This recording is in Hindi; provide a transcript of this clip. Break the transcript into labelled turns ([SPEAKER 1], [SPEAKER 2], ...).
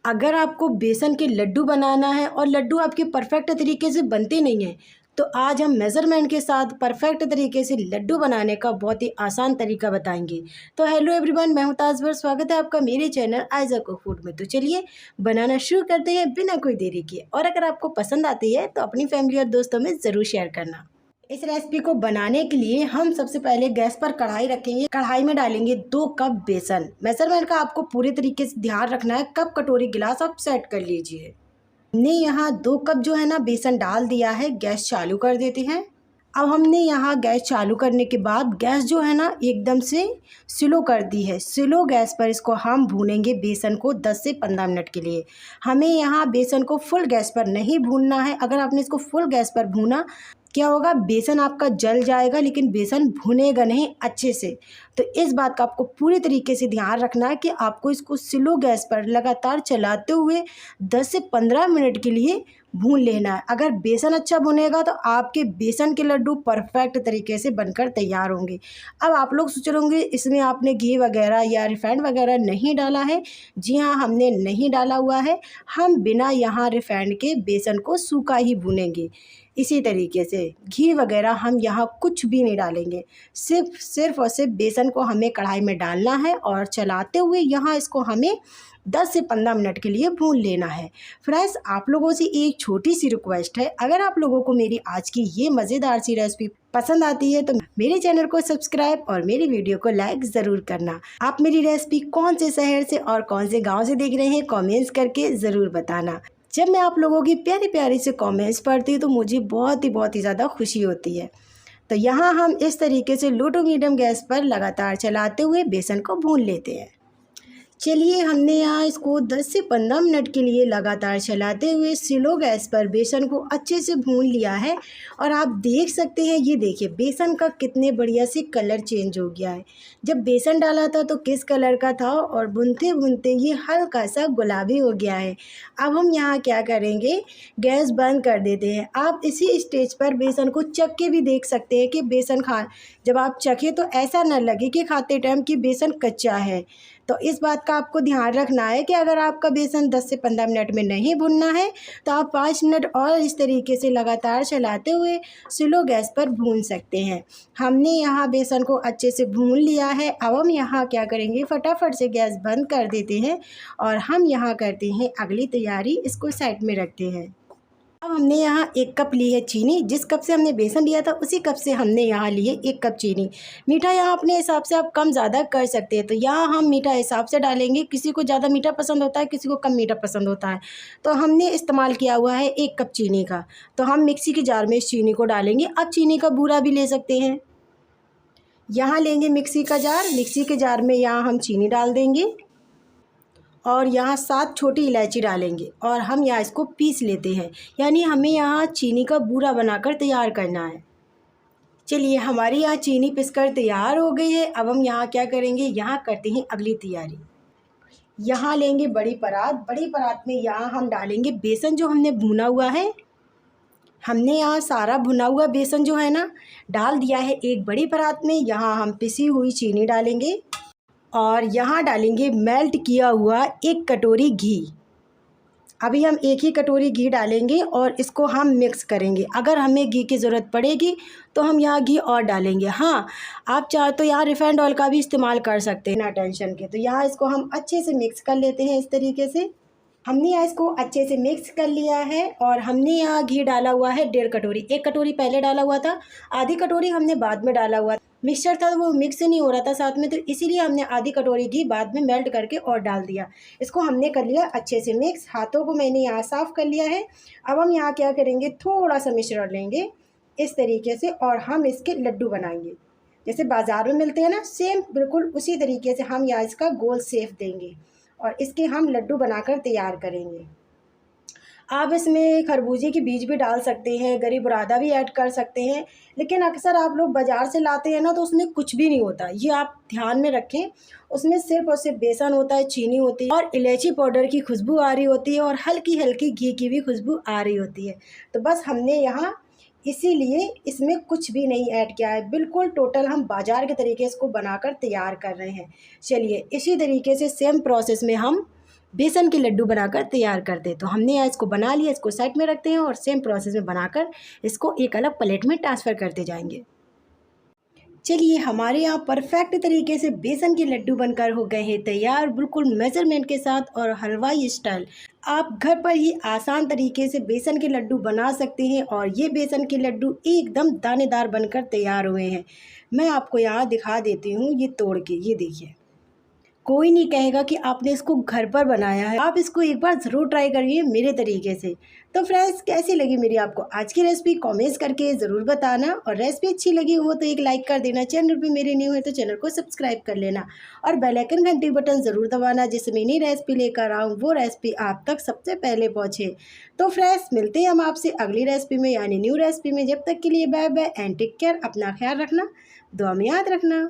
[SPEAKER 1] अगर आपको बेसन के लड्डू बनाना है और लड्डू आपके परफेक्ट तरीके से बनते नहीं हैं, तो आज हम मेज़रमेंट के साथ परफेक्ट तरीके से लड्डू बनाने का बहुत ही आसान तरीका बताएंगे। तो हेलो एवरीवन, मैं हूं ताजवर। स्वागत है आपका मेरे चैनल आइज़ा कुक फूड में। तो चलिए बनाना शुरू करते हैं बिना कोई देरी किए। और अगर आपको पसंद आती है तो अपनी फैमिली और दोस्तों में ज़रूर शेयर करना। इस रेसिपी को बनाने के लिए हम सबसे पहले गैस पर कढ़ाई रखेंगे। कढ़ाई में डालेंगे 2 कप बेसन। मेजरमेंट का आपको पूरी तरीके से ध्यान रखना है। कप, कटोरी, गिलास आप सेट कर लीजिए। हमने यहाँ 2 कप जो है ना बेसन डाल दिया है। गैस चालू कर देते हैं। अब हमने यहाँ गैस चालू करने के बाद गैस जो है ना एकदम से स्लो कर दी है। स्लो गैस पर इसको हम भूनेंगे बेसन को 10 से 15 मिनट के लिए। हमें यहाँ बेसन को फुल गैस पर नहीं भूनना है। अगर आपने इसको फुल गैस पर भूना, क्या होगा, बेसन आपका जल जाएगा लेकिन बेसन भुनेगा नहीं अच्छे से। तो इस बात का आपको पूरी तरीके से ध्यान रखना है कि आपको इसको स्लो गैस पर लगातार चलाते हुए 10 से 15 मिनट के लिए भून लेना है। अगर बेसन अच्छा भुनेगा तो आपके बेसन के लड्डू परफेक्ट तरीके से बनकर तैयार होंगे। अब आप लोग सोच रहे होंगे इसमें आपने घी वगैरह या रिफाइंड वगैरह नहीं डाला है। जी हाँ, हमने नहीं डाला हुआ है। हम बिना यहाँ रिफाइंड के बेसन को सूखा ही भूनेंगे। इसी तरीके से घी वगैरह हम यहाँ कुछ भी नहीं डालेंगे। सिर्फ और सिर्फ बेसन को हमें कढ़ाई में डालना है और चलाते हुए यहाँ इसको हमें 10 से 15 मिनट के लिए भून लेना है। फ्रेंड्स, आप लोगों से एक छोटी सी रिक्वेस्ट है, अगर आप लोगों को मेरी आज की ये मज़ेदार सी रेसिपी पसंद आती है तो मेरे चैनल को सब्सक्राइब और मेरी वीडियो को लाइक ज़रूर करना। आप मेरी रेसिपी कौन से शहर से और कौन से गाँव से देख रहे हैं कॉमेंट्स करके ज़रूर बताना। जब मैं आप लोगों की प्यारी प्यारी से कमेंट्स पढ़ती हूँ तो मुझे बहुत ही ज़्यादा खुशी होती है। तो यहाँ हम इस तरीके से लो टू मीडियम गैस पर लगातार चलाते हुए बेसन को भून लेते हैं। चलिए, हमने यहाँ इसको 10 से 15 मिनट के लिए लगातार चलाते हुए स्लो गैस पर बेसन को अच्छे से भून लिया है। और आप देख सकते हैं, ये देखिए बेसन का कितने बढ़िया से कलर चेंज हो गया है। जब बेसन डाला था तो किस कलर का था और भूनते भूनते ये हल्का सा गुलाबी हो गया है। अब हम यहाँ क्या करेंगे, गैस बंद कर देते हैं। आप इसी स्टेज पर बेसन को चख के भी देख सकते हैं कि बेसन जब आप चखें तो ऐसा न लगे कि खाते टाइम कि बेसन कच्चा है। तो इस बात का आपको ध्यान रखना है कि अगर आपका बेसन 10 से 15 मिनट में नहीं भुनना है तो आप 5 मिनट और इस तरीके से लगातार चलाते हुए स्लो गैस पर भून सकते हैं। हमने यहाँ बेसन को अच्छे से भून लिया है। अब हम यहाँ क्या करेंगे, फटाफट से गैस बंद कर देते हैं और हम यहाँ करते हैं अगली तैयारी। इसको साइड में रखते हैं। अब हमने यहाँ 1 कप ली है चीनी। जिस कप से हमने बेसन लिया था उसी कप से हमने यहाँ लिए 1 कप चीनी। मीठा यहाँ अपने हिसाब से आप कम ज़्यादा कर सकते हैं। तो यहाँ हम मीठा हिसाब से डालेंगे। किसी को ज़्यादा मीठा पसंद होता है, किसी को कम मीठा पसंद होता है। तो हमने इस्तेमाल किया हुआ है 1 कप चीनी का। तो हम मिक्सी के जार में इस चीनी को डालेंगे। अब चीनी का बूरा भी ले सकते हैं। यहाँ लेंगे मिक्सी का जार। मिक्सी के जार में यहाँ हम चीनी डाल देंगे और यहाँ 7 छोटी इलायची डालेंगे और हम यहाँ इसको पीस लेते हैं। यानी हमें यहाँ चीनी का बूरा बनाकर तैयार करना है। चलिए, हमारी यहाँ चीनी पिसकर तैयार हो गई है। अब हम यहाँ क्या करेंगे, यहाँ करते हैं अगली तैयारी। यहाँ लेंगे बड़ी परात। बड़ी परात में यहाँ हम डालेंगे बेसन जो हमने भुना हुआ है। हमने यहाँ सारा भुना हुआ बेसन जो है ना डाल दिया है एक बड़ी परात में। यहाँ हम पिसी हुई चीनी डालेंगे और यहाँ डालेंगे मेल्ट किया हुआ 1 कटोरी घी। अभी हम 1 ही कटोरी घी डालेंगे और इसको हम मिक्स करेंगे। अगर हमें घी की ज़रूरत पड़ेगी तो हम यहाँ घी और डालेंगे। हाँ, आप चाहे तो यहाँ रिफाइंड ऑयल का भी इस्तेमाल कर सकते हैं, ना टेंशन के। तो यहाँ इसको हम अच्छे से मिक्स कर लेते हैं। इस तरीके से हमने यहाँ इसको अच्छे से मिक्स कर लिया है और हमने यहाँ घी डाला हुआ है 1.5 कटोरी। 1 कटोरी पहले डाला हुआ था, आधी कटोरी हमने बाद में डाला हुआ। मिक्सचर था वो मिक्स नहीं हो रहा था साथ में, तो इसीलिए हमने आधी कटोरी घी बाद में मेल्ट करके और डाल दिया। इसको हमने कर लिया अच्छे से मिक्स। हाथों को मैंने यहाँ साफ़ कर लिया है। अब हम यहाँ क्या करेंगे, थोड़ा सा मिश्रण लेंगे इस तरीके से और हम इसके लड्डू बनाएंगे। जैसे बाज़ार में मिलते हैं ना, सेम बिल्कुल उसी तरीके से हम यहाँ इसका गोल शेप देंगे और इसके हम लड्डू बनाकर तैयार करेंगे। आप इसमें खरबूजे के बीज भी डाल सकते हैं, गरी बुरादा भी ऐड कर सकते हैं। लेकिन अक्सर आप लोग बाज़ार से लाते हैं ना तो उसमें कुछ भी नहीं होता, ये आप ध्यान में रखें। उसमें सिर्फ और सिर्फ बेसन होता है, चीनी होती है और इलायची पाउडर की खुशबू आ रही होती है और हल्की हल्की घी की भी खुशबू आ रही होती है। तो बस हमने यहाँ इसीलिए इसमें कुछ भी नहीं ऐड किया है। बिल्कुल टोटल हम बाज़ार के तरीके से इसको बनाकर तैयार कर रहे हैं। चलिए, इसी तरीके से सेम प्रोसेस में हम बेसन के लड्डू बनाकर तैयार करते हैं। तो हमने यहाँ इसको बना लिया, इसको साइड में रखते हैं और सेम प्रोसेस में बनाकर इसको एक अलग प्लेट में ट्रांसफ़र करते जाएंगे। चलिए, हमारे यहाँ परफेक्ट तरीके से बेसन के लड्डू बनकर हो गए हैं तैयार, बिल्कुल मेजरमेंट के साथ और हलवाई स्टाइल। आप घर पर ही आसान तरीके से बेसन के लड्डू बना सकते हैं और ये बेसन के लड्डू एकदम दानेदार बनकर तैयार हुए हैं। मैं आपको यहाँ दिखा देती हूँ, ये तोड़ के, ये देखिए। कोई नहीं कहेगा कि आपने इसको घर पर बनाया है। आप इसको एक बार ज़रूर ट्राई करिए मेरे तरीके से। तो फ्रेंड्स, कैसी लगी मेरी आपको आज की रेसिपी कमेंट्स करके ज़रूर बताना, और रेसिपी अच्छी लगी हो तो एक लाइक कर देना। चैनल पे मेरे न्यू है तो चैनल को सब्सक्राइब कर लेना और बेल आइकन घंटी बटन ज़रूर दबाना, जिससे मैं नई रेसिपी लेकर आऊँ वो रेसिपी आप तक सबसे पहले पहुँचे। तो फ्रेंड्स, मिलते हैं हम आपसे अगली रेसिपी में, यानी न्यू रेसिपी में। जब तक के लिए bye bye and take care. अपना ख्याल रखना, दुआ में याद रखना।